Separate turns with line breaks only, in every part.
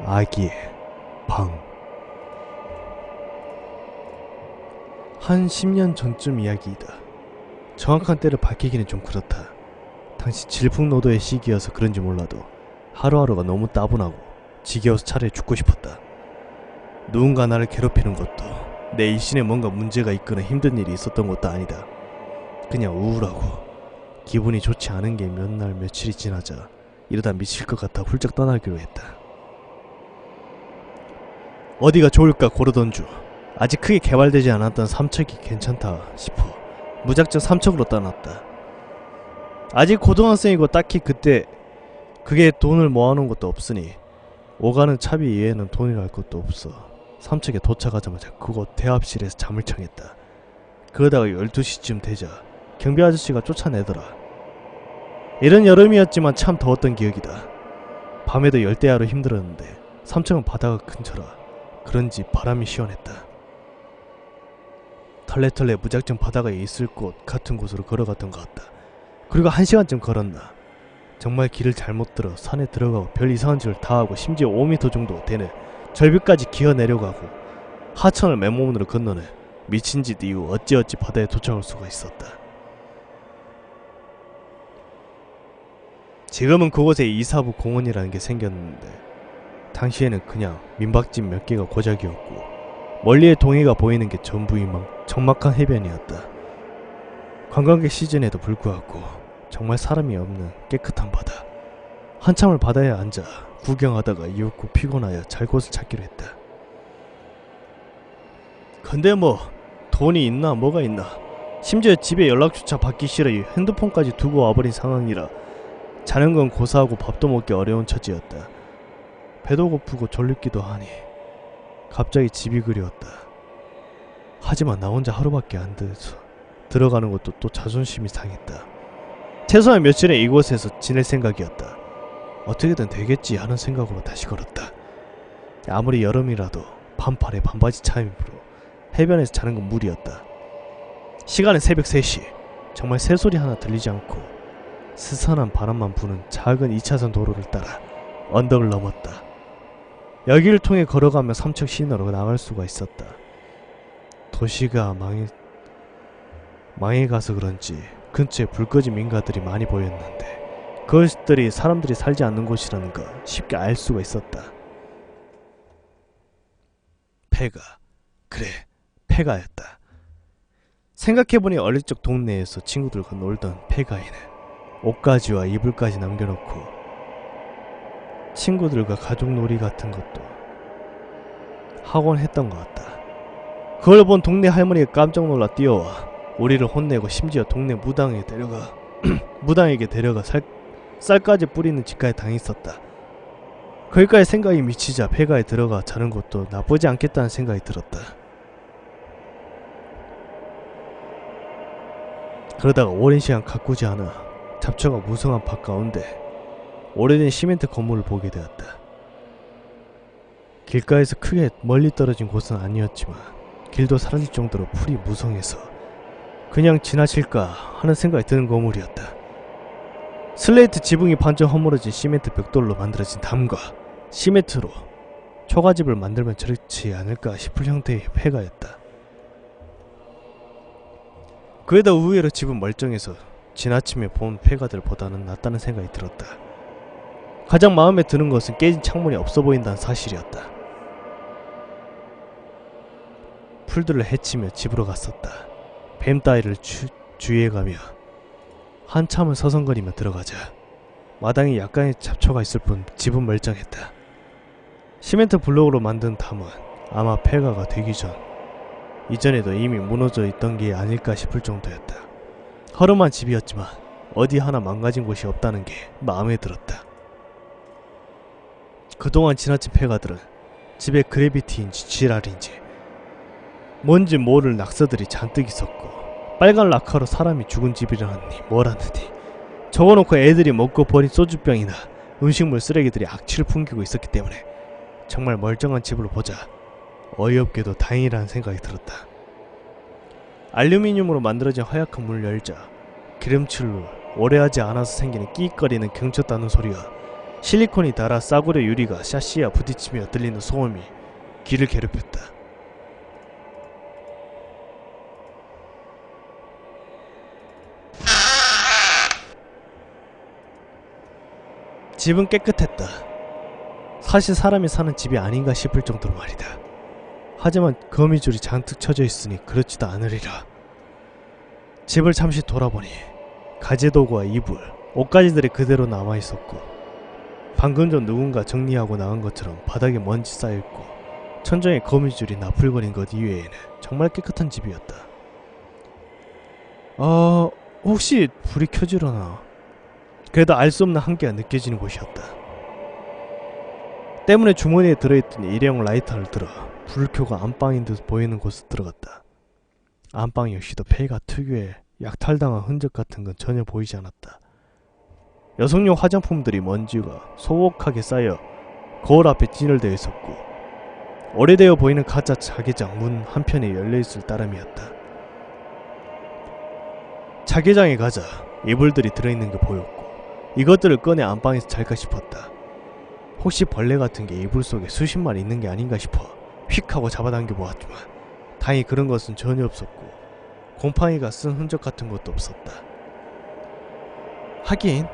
아기의 방. 한 10년 전쯤 이야기이다. 정확한 때를 밝히기는 좀 그렇다. 당시 질풍노도의 시기여서 그런지 몰라도 하루하루가 너무 따분하고 지겨워서 차라리 죽고 싶었다. 누군가 나를 괴롭히는 것도 내 일신에 뭔가 문제가 있거나 힘든 일이 있었던 것도 아니다. 그냥 우울하고 기분이 좋지 않은 게 몇 날 며칠이 지나자 이러다 미칠 것 같아 훌쩍 떠나기로 했다. 어디가 좋을까 고르던 중 아직 크게 개발되지 않았던 삼척이 괜찮다 싶어 무작정 삼척으로 떠났다. 아직 고등학생이고 딱히 그때 그게 돈을 모아놓은 것도 없으니 오가는 차비 이외에는 돈이랄 것도 없어 삼척에 도착하자마자 그곳 대합실에서 잠을 청했다. 그러다가 12시쯤 되자 경비 아저씨가 쫓아내더라. 이런 여름이었지만 참 더웠던 기억이다. 밤에도 열대야로 힘들었는데 삼척은 바다가 근처라 그런지 바람이 시원했다. 털레털레 무작정 바다가 있을 곳 같은 곳으로 걸어갔던 것 같다. 그리고 1시간쯤 걸었나. 정말 길을 잘못 들어 산에 들어가고 별 이상한 짓을 다 하고 심지어 5m 정도 되는 절벽까지 기어 내려가고 하천을 맨몸으로 건너는 미친 짓 이후 어찌어찌 바다에 도착할 수가 있었다. 지금은 그곳에 이사부 공원이라는 게 생겼는데 당시에는 그냥 민박집 몇 개가 고작이었고 멀리에 동해가 보이는 게 전부인 적막한 해변이었다. 관광객 시즌에도 불구하고 정말 사람이 없는 깨끗한 바다. 한참을 바다에 앉아 구경하다가 이윽고 피곤하여 잘 곳을 찾기로 했다. 근데 뭐 돈이 있나 뭐가 있나. 심지어 집에 연락조차 받기 싫어 핸드폰까지 두고 와버린 상황이라 자는 건 고사하고 밥도 먹기 어려운 처지였다. 배도 고프고 졸립기도 하니 갑자기 집이 그리웠다. 하지만 나 혼자 하루밖에 안 돼서 들어가는 것도 또 자존심이 상했다. 최소한 며칠은 이곳에서 지낼 생각이었다. 어떻게든 되겠지 하는 생각으로 다시 걸었다. 아무리 여름이라도 반팔에 반바지 차림으로 해변에서 자는 건 무리였다. 시간은 새벽 3시. 정말 새소리 하나 들리지 않고 스산한 바람만 부는 작은 2차선 도로를 따라 언덕을 넘었다. 여기를 통해 걸어가며 삼척 시내로 나갈 수가 있었다. 도시가 망해가서 그런지 근처에 불 꺼진 민가들이 많이 보였는데 그것들이 사람들이 살지 않는 곳이라는 걸 쉽게 알 수가 있었다. 폐가. 그래, 폐가였다. 생각해보니 어릴 적 동네에서 친구들과 놀던 폐가에는 옷가지와 이불까지 남겨놓고 친구들과 가족놀이 같은 것도 하곤 했던 것 같다. 그걸 본 동네 할머니가 깜짝 놀라 뛰어와 우리를 혼내고 심지어 동네 무당에게 데려가 쌀까지 뿌리는 짓까지 당했었다. 거기까지 생각이 미치자 폐가에 들어가 자는 것도 나쁘지 않겠다는 생각이 들었다. 그러다가 오랜 시간 가꾸지 않아 잡초가 무성한 밭 가운데 오래된 시멘트 건물을 보게 되었다. 길가에서 크게 멀리 떨어진 곳은 아니었지만 길도 사라질 정도로 풀이 무성해서 그냥 지나칠까 하는 생각이 드는 건물이었다. 슬레이트 지붕이 반쯤 허물어진 시멘트 벽돌로 만들어진 담과 시멘트로 초가집을 만들면 좋지 않을까 싶을 형태의 폐가였다. 그에다 의외로 집은 멀쩡해서 지나치며 본 폐가들보다는 낫다는 생각이 들었다. 가장 마음에 드는 것은 깨진 창문이 없어 보인다는 사실이었다. 풀들을 헤치며 집으로 갔었다. 뱀 따위를 주의해가며 한참을 서성거리며 들어가자 마당에 약간의 잡초가 있을 뿐 집은 멀쩡했다. 시멘트 블록으로 만든 담은 아마 폐가가 되기 전 이전에도 이미 무너져 있던 게 아닐까 싶을 정도였다. 허름한 집이었지만 어디 하나 망가진 곳이 없다는 게 마음에 들었다. 그동안 지나친 폐가들은 집에 그래비티인지 지랄인지 뭔지 모를 낙서들이 잔뜩 있었고 빨간 락커로 사람이 죽은 집이라느니 뭐라느니 적어놓고 애들이 먹고 버린 소주병이나 음식물 쓰레기들이 악취를 풍기고 있었기 때문에 정말 멀쩡한 집으로 보자 어이없게도 다행이라는 생각이 들었다. 알루미늄으로 만들어진 허약한 문을 열자 기름칠로 오래하지 않아서 생기는 끼익거리는 경쳤다는 소리가 실리콘이 닳아 싸구려 유리가 샤시와 부딪히며 들리는 소음이 귀를 괴롭혔다. 집은 깨끗했다. 사실 사람이 사는 집이 아닌가 싶을 정도로 말이다. 하지만 거미줄이 잔뜩 쳐져 있으니 그렇지도 않으리라. 집을 잠시 돌아보니 가재도구와 이불, 옷가지들이 그대로 남아있었고 방금 전 누군가 정리하고 나간 것처럼 바닥에 먼지 쌓여있고 천장에 거미줄이 나풀거린 것 이외에는 정말 깨끗한 집이었다. 혹시 불이 켜지려나? 그래도 알 수 없는 한계가 느껴지는 곳이었다. 때문에 주머니에 들어있던 일회용 라이터를 들어 불을 켜고 안방인 듯 보이는 곳에 들어갔다. 안방 역시도 폐가 특유의 약탈당한 흔적 같은 건 전혀 보이지 않았다. 여성용 화장품들이 먼지가 소복하게 쌓여 거울 앞에 진열되어 있었고 오래되어 보이는 가짜 자개장 문 한편에 열려있을 따름이었다. 자개장에 가자 이불들이 들어있는 게 보였고 이것들을 꺼내 안방에서 잘까 싶었다. 혹시 벌레 같은 게 이불 속에 수십 마리 있는 게 아닌가 싶어 휙 하고 잡아당겨 보았지만 다행히 그런 것은 전혀 없었고 곰팡이가 쓴 흔적 같은 것도 없었다. 하긴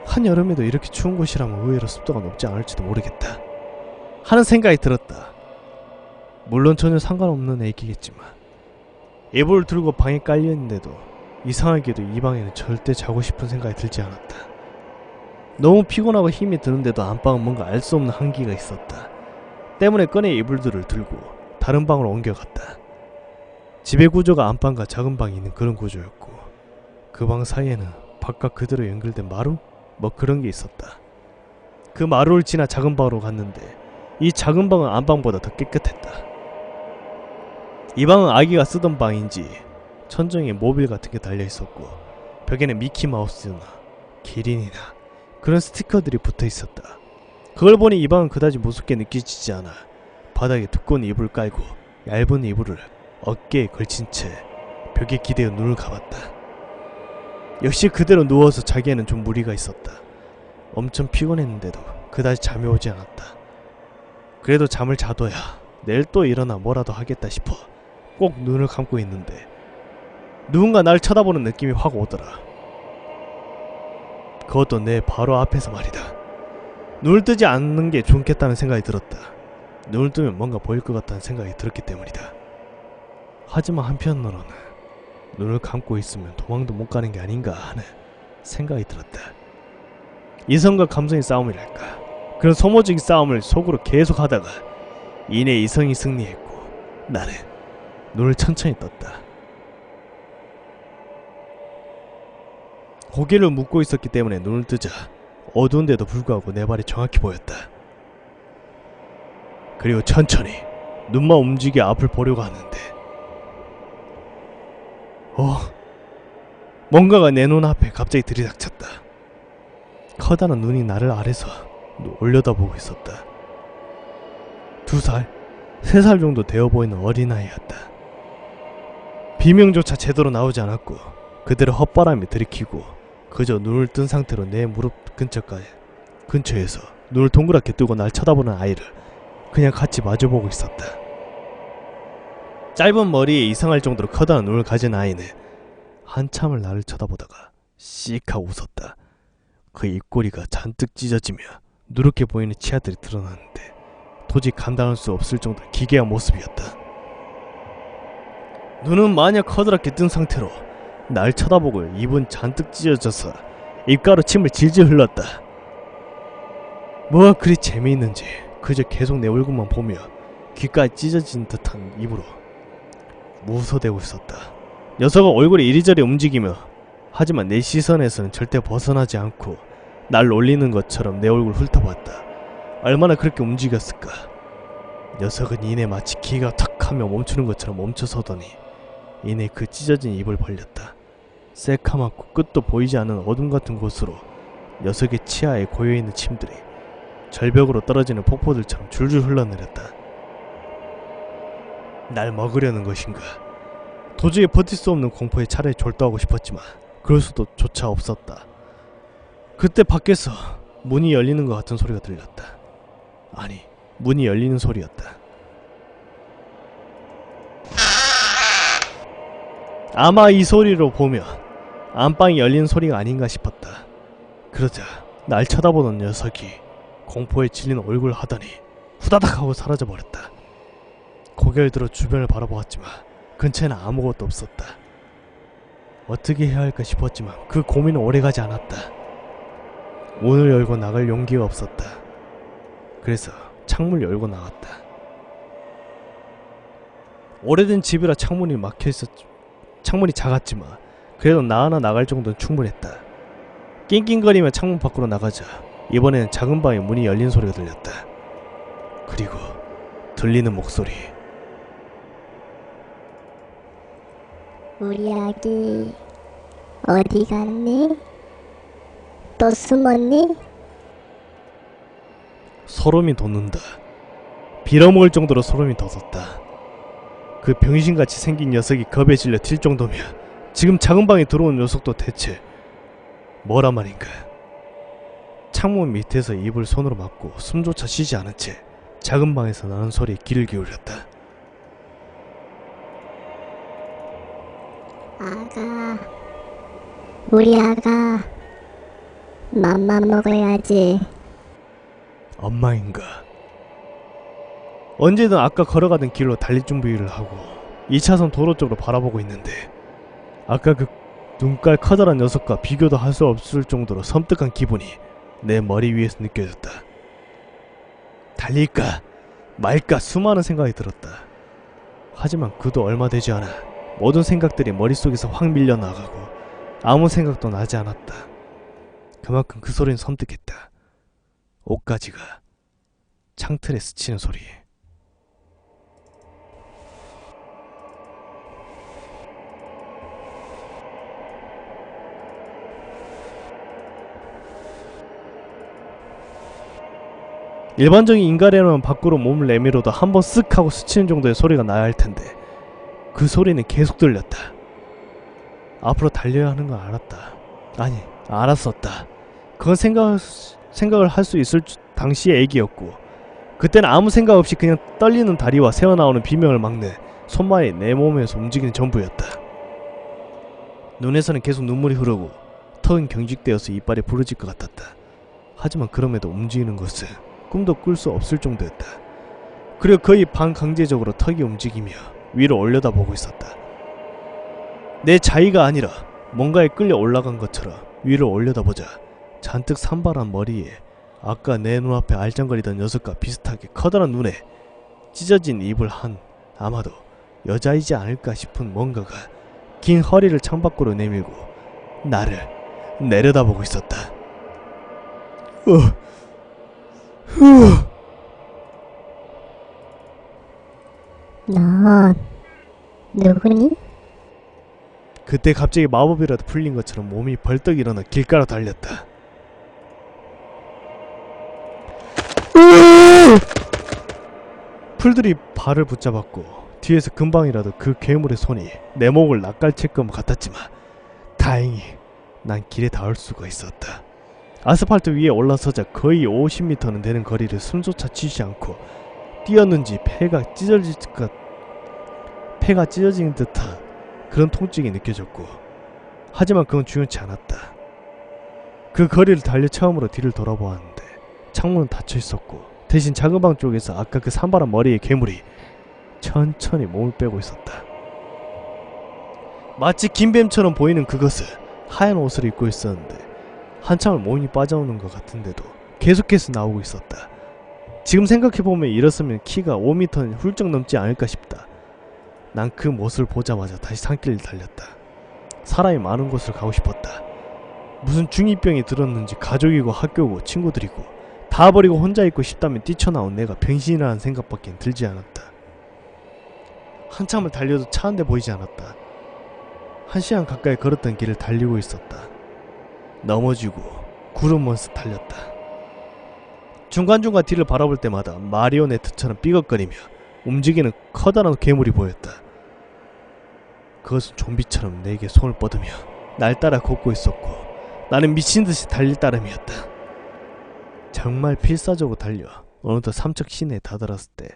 한여름에도 이렇게 추운 곳이라면 의외로 습도가 높지 않을지도 모르겠다 하는 생각이 들었다. 물론 전혀 상관없는 얘기겠지만 이불을 들고 방에 깔려있는데도 이상하게도 이 방에는 절대 자고 싶은 생각이 들지 않았다. 너무 피곤하고 힘이 드는데도 안방은 뭔가 알 수 없는 한기가 있었다. 때문에 꺼내 이불들을 들고 다른 방으로 옮겨갔다. 집의 구조가 안방과 작은 방이 있는 그런 구조였고 그 방 사이에는 바깥 그대로 연결된 마루? 뭐 그런 게 있었다. 그 마루를 지나 작은 방으로 갔는데 이 작은 방은 안방보다 더 깨끗했다. 이 방은 아기가 쓰던 방인지 천정에 모빌 같은 게 달려있었고 벽에는 미키마우스나 기린이나 그런 스티커들이 붙어있었다. 그걸 보니 이 방은 그다지 무섭게 느껴지지 않아 바닥에 두꺼운 이불을 깔고 얇은 이불을 어깨에 걸친 채 벽에 기대어 눈을 감았다. 역시 그대로 누워서 자기에는 좀 무리가 있었다. 엄청 피곤했는데도 그다지 잠이 오지 않았다. 그래도 잠을 자둬야 내일 또 일어나 뭐라도 하겠다 싶어 꼭 눈을 감고 있는데 누군가 날 쳐다보는 느낌이 확 오더라. 그것도 내 바로 앞에서 말이다. 눈을 뜨지 않는 게 좋겠다는 생각이 들었다. 눈을 뜨면 뭔가 보일 것 같다는 생각이 들었기 때문이다. 하지만 한편으로는 눈을 감고 있으면 도망도 못 가는 게 아닌가 하는 생각이 들었다. 이성과 감성의 싸움이랄까. 그런 소모적인 싸움을 속으로 계속 하다가 이내 이성이 승리했고 나는 눈을 천천히 떴다. 고개를 묶고 있었기 때문에 눈을 뜨자 어두운데도 불구하고 내 발이 정확히 보였다. 그리고 천천히 눈만 움직여 앞을 보려고 하는데 뭔가가 내 눈앞에 갑자기 들이닥쳤다. 커다란 눈이 나를 아래서 올려다보고 있었다. 2살, 3살 정도 되어 보이는 어린아이였다. 비명조차 제대로 나오지 않았고 그대로 헛바람이 들이키고 그저 눈을 뜬 상태로 내 무릎 근처에서 눈을 동그랗게 뜨고 날 쳐다보는 아이를 그냥 같이 마주보고 있었다. 짧은 머리에 이상할 정도로 커다란 눈을 가진 아이는 한참을 나를 쳐다보다가 씩 하고 웃었다. 그 입꼬리가 잔뜩 찢어지며 누렇게 보이는 치아들이 드러나는데 도저히 감당할 수 없을 정도의 기괴한 모습이었다. 눈은 마냥 커다랗게 뜬 상태로 날 쳐다보고 입은 잔뜩 찢어져서 입가로 침을 질질 흘렀다. 뭐가 그리 재미있는지 그저 계속 내 얼굴만 보며 귓가에 찢어진 듯한 입으로 무서대고 있었다. 녀석은 얼굴이 이리저리 움직이며 하지만 내 시선에서는 절대 벗어나지 않고 날 놀리는 것처럼 내 얼굴을 훑어봤다. 얼마나 그렇게 움직였을까. 녀석은 이내 마치 기가 탁 하며 멈추는 것처럼 멈춰서더니 이내 그 찢어진 입을 벌렸다. 새카맣고 끝도 보이지 않는 어둠 같은 곳으로 녀석의 치아에 고여있는 침들이 절벽으로 떨어지는 폭포들처럼 줄줄 흘러내렸다. 날 먹으려는 것인가. 도저히 버틸 수 없는 공포에 차라리 졸도하고 싶었지만 그럴 수도 조차 없었다. 그때 밖에서 문이 열리는 것 같은 소리가 들렸다. 아니, 문이 열리는 소리였다. 아마 이 소리로 보면 안방이 열리는 소리가 아닌가 싶었다. 그러자 날 쳐다보던 녀석이 공포에 질린 얼굴을 하더니 후다닥 하고 사라져버렸다. 고개를 들어 주변을 바라보았지만 근처에는 아무것도 없었다. 어떻게 해야 할까 싶었지만 그 고민은 오래가지 않았다. 문을 열고 나갈 용기가 없었다. 그래서 창문을 열고 나갔다. 오래된 집이라 창문이 막혀있었지. 창문이 작았지만 그래도 나 하나 나갈 정도는 충분했다. 낑낑거리며 창문 밖으로 나가자 이번에는 작은 방에 문이 열린 소리가 들렸다. 그리고 들리는 목소리.
우리 아기 어디 갔니? 또 숨었니?
소름이 돋는다. 빌어먹을 정도로 소름이 돋았다. 그 병신같이 생긴 녀석이 겁에 질려 튈 정도면 지금 작은 방에 들어온 녀석도 대체 뭐란 말인가. 창문 밑에서 입을 손으로 막고 숨조차 쉬지 않은 채 작은 방에서 나는 소리에 귀를 기울였다.
아가, 우리 아가 맘만 먹어야지.
엄마인가. 언제든 아까 걸어가던 길로 달릴 준비를 하고 2차선 도로 쪽으로 바라보고 있는데 아까 그 눈깔 커다란 녀석과 비교도 할 수 없을 정도로 섬뜩한 기분이 내 머리 위에서 느껴졌다. 달릴까 말까 수많은 생각이 들었다. 하지만 그도 얼마 되지 않아 모든 생각들이 머릿속에서 확 밀려나가고 아무 생각도 나지 않았다. 그만큼 그 소리는 섬뜩했다. 옷가지가 창틀에 스치는 소리. 일반적인 인간이라면 밖으로 몸을 내밀어도 한번 쓱 하고 스치는 정도의 소리가 나야 할 텐데 그 소리는 계속 들렸다. 앞으로 달려야 하는 걸 알았다. 아니, 알았었다. 그건 생각을 할 수 있을 당시의 애기였고 그때는 아무 생각 없이 그냥 떨리는 다리와 새어나오는 비명을 막는 손만이 내 몸에서 움직이는 전부였다. 눈에서는 계속 눈물이 흐르고 턱은 경직되어서 이빨이 부러질 것 같았다. 하지만 그럼에도 움직이는 것은 꿈도 꿀 수 없을 정도였다. 그리고 거의 반강제적으로 턱이 움직이며 위로 올려다보고 있었다. 내 자의가 아니라 뭔가에 끌려 올라간 것처럼 위로 올려다보자 잔뜩 산발한 머리에 아까 내 눈앞에 알짱거리던 녀석과 비슷하게 커다란 눈에 찢어진 입을 한 아마도 여자이지 않을까 싶은 뭔가가 긴 허리를 창밖으로 내밀고 나를 내려다보고 있었다.
넌 누구니?
그때 갑자기 마법이라도 풀린 것처럼 몸이 벌떡 일어나 길가로 달렸다. 풀들이 발을 붙잡았고 뒤에서 금방이라도 그 괴물의 손이 내 목을 낚아챌 것 같았지만 다행히 난 길에 닿을 수가 있었다. 아스팔트 위에 올라서자 거의 50m는 되는 거리를 숨조차 쉬지 않고 뛰었는지 폐가 찢어진 듯한 그런 통증이 느껴졌고 하지만 그건 중요치 않았다. 그 거리를 달려 처음으로 뒤를 돌아보았는데 창문은 닫혀 있었고 대신 작은 방 쪽에서 아까 그 산발한 머리의 괴물이 천천히 몸을 빼고 있었다. 마치 긴뱀처럼 보이는 그것은 하얀 옷을 입고 있었는데 한참을 몸이 빠져오는 것 같은데도 계속해서 나오고 있었다. 지금 생각해보면 이렇으면 키가 5m는 훌쩍 넘지 않을까 싶다. 난 그 모습을 보자마자 다시 산길을 달렸다. 사람이 많은 곳을 가고 싶었다. 무슨 중2병이 들었는지 가족이고 학교고 친구들이고 다 버리고 혼자 있고 싶다면 뛰쳐나온 내가 병신이라는 생각밖에 들지 않았다. 한참을 달려도 차 한 대 보이지 않았다. 1시간 가까이 걸었던 길을 달리고 있었다. 넘어지고 구름먼서 달렸다. 중간중간 뒤를 바라볼 때마다 마리오네트처럼 삐걱거리며 움직이는 커다란 괴물이 보였다. 그것은 좀비처럼 내게 손을 뻗으며 날 따라 걷고 있었고 나는 미친듯이 달릴 따름이었다. 정말 필사적으로 달려 어느덧 삼척 시내에 다다랐을 때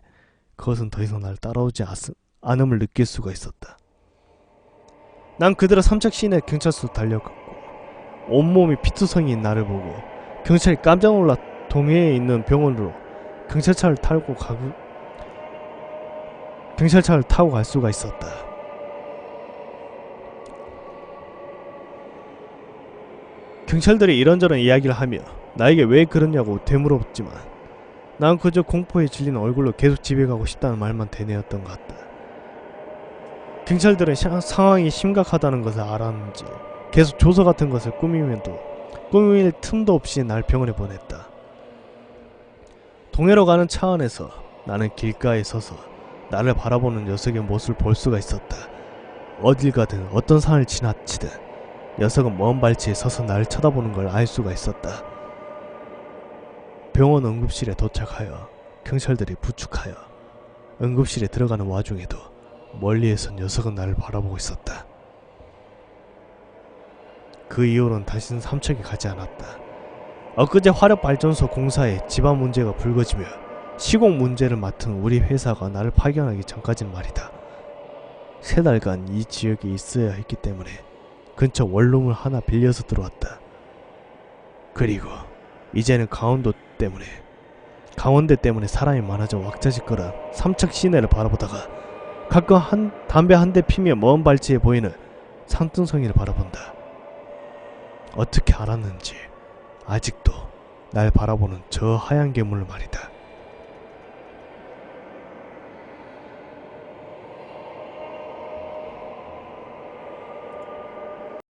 그것은 더 이상 날 따라오지 않음을 느낄 수가 있었다. 난 그대로 삼척 시내 경찰서로 달려갔고 온몸이 피투성이인 나를 보고 경찰이 깜짝 놀라 동해에 있는 병원으로 경찰차를 타고 갈 수가 있었다. 경찰들이 이런저런 이야기를 하며 나에게 왜 그러냐고 되물었지만 난 그저 공포에 질린 얼굴로 계속 집에 가고 싶다는 말만 되뇌었던 것 같다. 경찰들은 상황이 심각하다는 것을 알았는지 계속 조서 같은 것을 꾸밀 틈도 없이 날 병원에 보냈다. 동해로 가는 차 안에서 나는 길가에 서서 나를 바라보는 녀석의 모습을 볼 수가 있었다. 어딜 가든 어떤 산을 지나치든 녀석은 먼 발치에 서서 나를 쳐다보는 걸 알 수가 있었다. 병원 응급실에 도착하여 경찰들이 부축하여 응급실에 들어가는 와중에도 멀리에서 녀석은 나를 바라보고 있었다. 그 이후로는 다시는 삼척에 가지 않았다. 엊그제 화력발전소 공사에 집안 문제가 불거지며 시공 문제를 맡은 우리 회사가 나를 파견하기 전까지는 말이다. 3달간 이 지역에 있어야 했기 때문에 근처 원룸을 하나 빌려서 들어왔다. 그리고 이제는 강원대 때문에 사람이 많아져 왁자지껄한 삼척 시내를 바라보다가 가끔 담배 한 대 피며 먼 발치에 보이는 산등성이를 바라본다. 어떻게 알았는지 아직도 날 바라보는 저 하얀 괴물을 말이다.